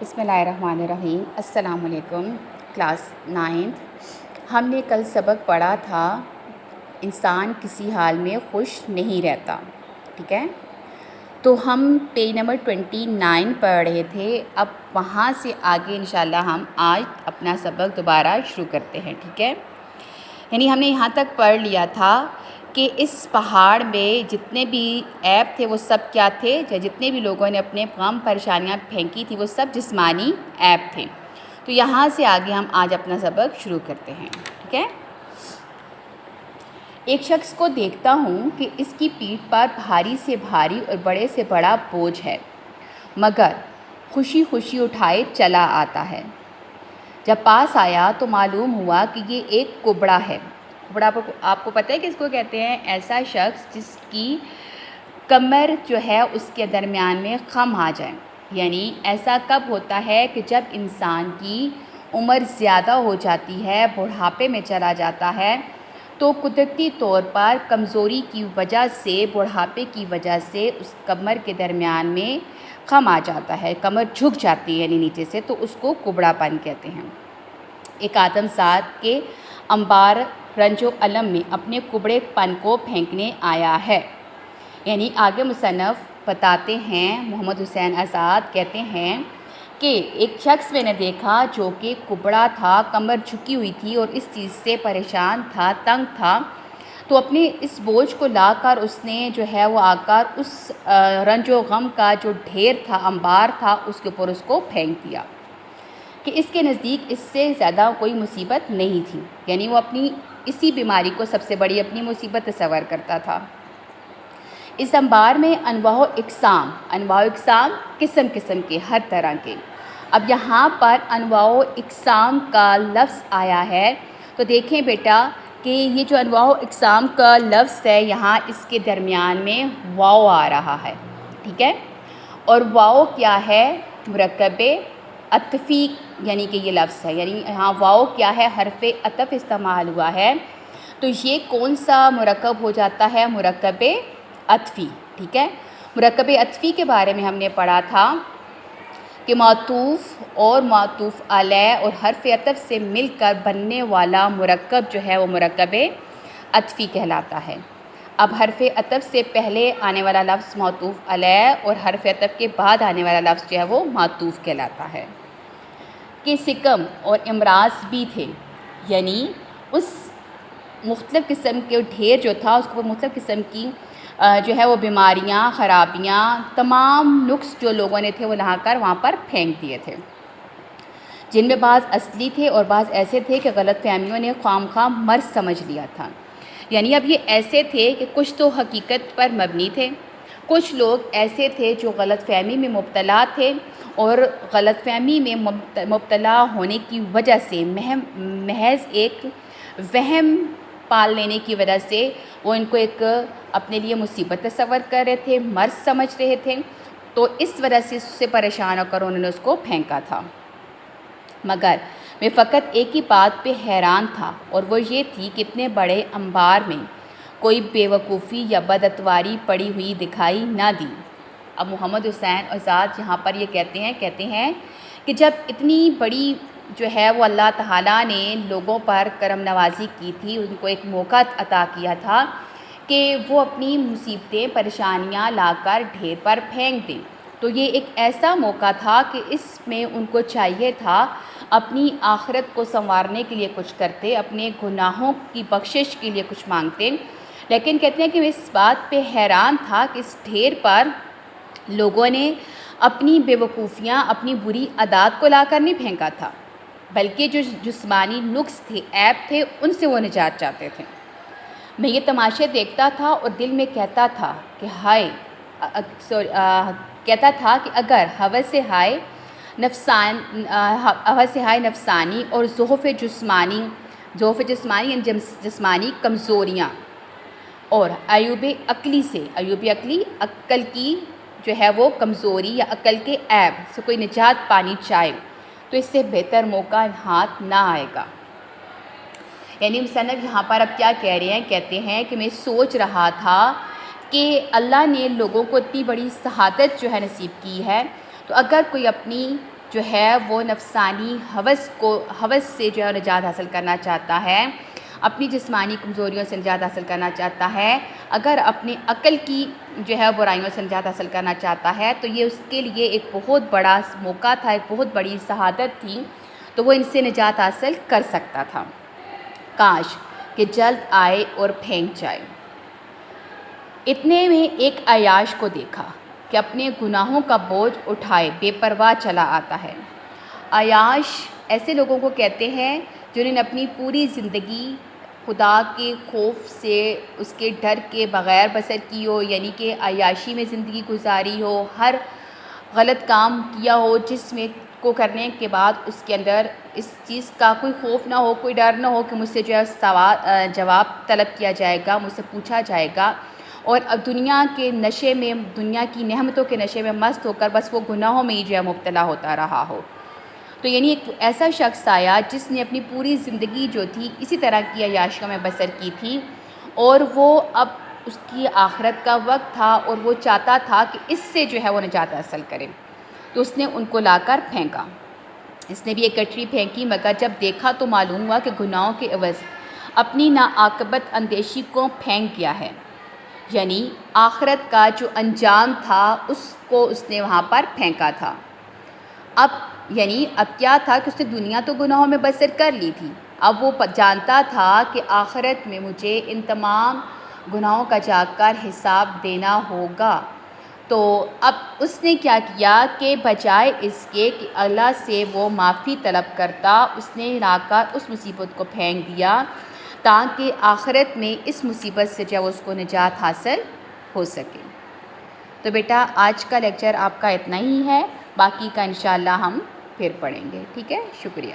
بسم اللہ الرحمن الرحیم۔ السلام علیکم۔ کلاس 9 ہم نے کل سبق پڑھا تھا انسان کسی حال میں خوش نہیں رہتا، ٹھیک ہے؟ تو ہم پیج نمبر 29 پڑھ رہے تھے۔ اب وہاں سے آگے انشاءاللہ ہم آج اپنا سبق دوبارہ شروع کرتے ہیں، ٹھیک ہے؟ یعنی ہم نے یہاں تک پڑھ لیا تھا کہ اس پہاڑ میں جتنے بھی عیب تھے وہ سب کیا تھے، جتنے بھی لوگوں نے اپنے غم پریشانیاں پھینکی تھی وہ سب جسمانی عیب تھے۔ تو یہاں سے آگے ہم آج اپنا سبق شروع کرتے ہیں، ٹھیک ہے؟ ایک شخص کو دیکھتا ہوں کہ اس کی پیٹھ پر بھاری سے بھاری اور بڑے سے بڑا بوجھ ہے، مگر خوشی خوشی اٹھائے چلا آتا ہے۔ جب پاس آیا تو معلوم ہوا کہ یہ ایک کبڑا ہے۔ کبڑا آپ کو پتہ ہے کہ اس کو کہتے ہیں ایسا شخص جس کی کمر جو ہے اس کے درمیان میں خم آ جائے۔ یعنی ایسا کب ہوتا ہے کہ جب انسان کی عمر زیادہ ہو جاتی ہے، بڑھاپے میں چلا جاتا ہے، تو قدرتی طور پر کمزوری کی وجہ سے، بڑھاپے کی وجہ سے اس کمر کے درمیان میں خم آ جاتا ہے، کمر جھک جاتی ہے یعنی نیچے سے، تو اس کو کبڑا پن کہتے ہیں۔ ایک آدم ذات کے انبار رنج و علم میں اپنے کبڑے پن کو پھینکنے آیا ہے۔ یعنی آگے مصنف بتاتے ہیں، محمد حسین آزاد کہتے ہیں کہ ایک شخص میں نے دیکھا جو کہ کبڑا تھا، کمر جھکی ہوئی تھی اور اس چیز سے پریشان تھا، تنگ تھا، تو اپنے اس بوجھ کو لا کر اس نے جو ہے وہ آ کر اس رنج و غم کا جو ڈھیر تھا، انبار تھا، اس کے اوپر اس کو پھینک دیا کہ اس کے نزدیک اس سے زیادہ کوئی مصیبت نہیں تھی۔ یعنی وہ اپنی اسی بیماری کو سب سے بڑی اپنی مصیبت تصور کرتا تھا۔ اس انبار میں انواع و اقسام قسم قسم کے، ہر طرح کے۔ اب یہاں پر انواع و اقسام کا لفظ آیا ہے تو دیکھیں بیٹا کہ یہ جو انواع و اقسام کا لفظ ہے یہاں اس کے درمیان میں واو آ رہا ہے، ٹھیک ہے؟ اور واو کیا ہے؟ مرکب عطفی یعنی کہ یہ لفظ ہے، یعنی یہاں واو کیا ہے؟ حرف عطف استعمال ہوا ہے۔ تو یہ کون سا مرکب ہو جاتا ہے؟ مرکب عطفی، ٹھیک ہے؟ مرکب عطفی کے بارے میں ہم نے پڑھا تھا کہ معطوف اور معطوف علیہ اور حرف عطف سے مل کر بننے والا مرکب جو ہے وہ مرکب عطفی کہلاتا ہے۔ اب حرف عطف سے پہلے آنے والا لفظ معطوف علیہ اور حرف عطف کے بعد آنے والا لفظ جو ہے وہ معطوف کہلاتا ہے۔ کہ سکم اور امراض بھی تھے، یعنی اس مختلف قسم کے ڈھیر جو تھا اس کو مختلف قسم کی جو ہے وہ بیماریاں، خرابیاں، تمام نقص جو لوگوں نے تھے وہ لا کر وہاں پر پھینک دیے تھے، جن میں بعض اصلی تھے اور بعض ایسے تھے کہ غلط فہمیوں نے خام خواہ مرض سمجھ لیا تھا۔ یعنی اب یہ ایسے تھے کہ کچھ تو حقیقت پر مبنی تھے، کچھ لوگ ایسے تھے جو غلط فہمی میں مبتلا تھے اور غلط فہمی میں مبتلا ہونے کی وجہ سے محض ایک وہم پال لینے کی وجہ سے وہ ان کو ایک اپنے لیے مصیبت تصور کر رہے تھے، مرض سمجھ رہے تھے، تو اس وجہ سے اس سے پریشان ہو کر انہوں نے اس کو پھینکا تھا۔ مگر میں فقط ایک ہی بات پہ حیران تھا اور وہ یہ تھی کہ اتنے بڑے انبار میں کوئی بے وقوفی یا بدعتواری پڑی ہوئی دکھائی نہ دی۔ اب محمد حسین آزاد یہاں پر یہ کہتے ہیں کہ جب اتنی بڑی جو ہے وہ اللہ تعالیٰ نے لوگوں پر کرم نوازی کی تھی، ان کو ایک موقع عطا کیا تھا کہ وہ اپنی مصیبتیں، پریشانیاں لا کر ڈھیر پر پھینک دیں، تو یہ ایک ایسا موقع تھا کہ اس میں ان کو چاہیے تھا اپنی آخرت کو سنوارنے کے لیے کچھ کرتے، اپنے گناہوں کی بخشش کے لیے کچھ مانگتے۔ لیکن کہتے ہیں کہ میں اس بات پہ حیران تھا کہ اس ڈھیر پر لوگوں نے اپنی بے وقوفیاں، اپنی بری عادات کو لا کر نہیں پھینکا تھا، بلکہ جو جسمانی نقص تھے، عیب تھے، ان سے وہ نجات چاہتے تھے۔ میں یہ تماشے دیکھتا تھا اور دل میں کہتا تھا کہ اگر ہوس ہائے نفسانی اور ضعف جسمانی یعنی جسمانی کمزوریاں اور عیوب عقلی عقل کی جو ہے وہ کمزوری یا عقل کے عیب سے کوئی نجات پانی چاہے تو اس سے بہتر موقع ہاتھ نہ آئے گا۔ یعنی مصنف یہاں پر اب کیا کہہ رہے ہیں؟ کہتے ہیں کہ میں سوچ رہا تھا کہ اللہ نے لوگوں کو اتنی بڑی سعادت جو ہے نصیب کی ہے، تو اگر کوئی اپنی جو ہے وہ نفسانی ہوس سے جو ہے نجات حاصل کرنا چاہتا ہے، اپنی جسمانی کمزوریوں سے نجات حاصل کرنا چاہتا ہے، اگر اپنی عقل کی جو ہے برائیوں سے نجات حاصل کرنا چاہتا ہے، تو یہ اس کے لیے ایک بہت بڑا موقع تھا، ایک بہت بڑی شہادت تھی، تو وہ ان سے نجات حاصل کر سکتا تھا۔ کاش کہ جلد آئے اور پھینک جائے۔ اتنے میں ایک عیاش کو دیکھا کہ اپنے گناہوں کا بوجھ اٹھائے بے پرواہ چلا آتا ہے۔ عیاش ایسے لوگوں کو کہتے ہیں جنہوں نے اپنی پوری زندگی خدا کے خوف سے، اس کے ڈر کے بغیر بسر کی ہو، یعنی کہ عیاشی میں زندگی گزاری ہو، ہر غلط کام کیا ہو جس میں کو کرنے کے بعد اس کے اندر اس چیز کا کوئی خوف نہ ہو، کوئی ڈر نہ ہو کہ مجھ سے جو ہے جواب طلب کیا جائے گا، مجھ سے پوچھا جائے گا، اور اب دنیا کے نشے میں، دنیا کی نعمتوں کے نشے میں مست ہو کر بس وہ گناہوں میں ہی جو ہے مبتلا ہوتا رہا ہو۔ تو یعنی ایک ایسا شخص آیا جس نے اپنی پوری زندگی جو تھی اسی طرح کی عیاشیوں میں بسر کی تھی، اور وہ اب اس کی آخرت کا وقت تھا اور وہ چاہتا تھا کہ اس سے جو ہے وہ نجات حاصل کرے، تو اس نے ان کو لا کر پھینکا۔ اس نے بھی ایک گٹری پھینکی، مگر جب دیکھا تو معلوم ہوا کہ گناہوں کے عوض اپنی ناعاقبت اندیشی کو پھینک گیا ہے، یعنی آخرت کا جو انجام تھا اس کو اس نے وہاں پر پھینکا تھا۔ اب کیا تھا کہ اس نے دنیا تو گناہوں میں بسر کر لی تھی، اب وہ جانتا تھا کہ آخرت میں مجھے ان تمام گناہوں کا جا کر حساب دینا ہوگا۔ تو اب اس نے کیا کیا کہ بجائے اس کے کہ اللہ سے وہ معافی طلب کرتا، اس نے لا کر اس مصیبت کو پھینک دیا تاکہ آخرت میں اس مصیبت سے جو اس کو نجات حاصل ہو سکے۔ تو بیٹا آج کا لیکچر آپ کا اتنا ہی ہے، باقی کا انشاءاللہ ہم پھر پڑھیں گے، ٹھیک ہے؟ شکریہ۔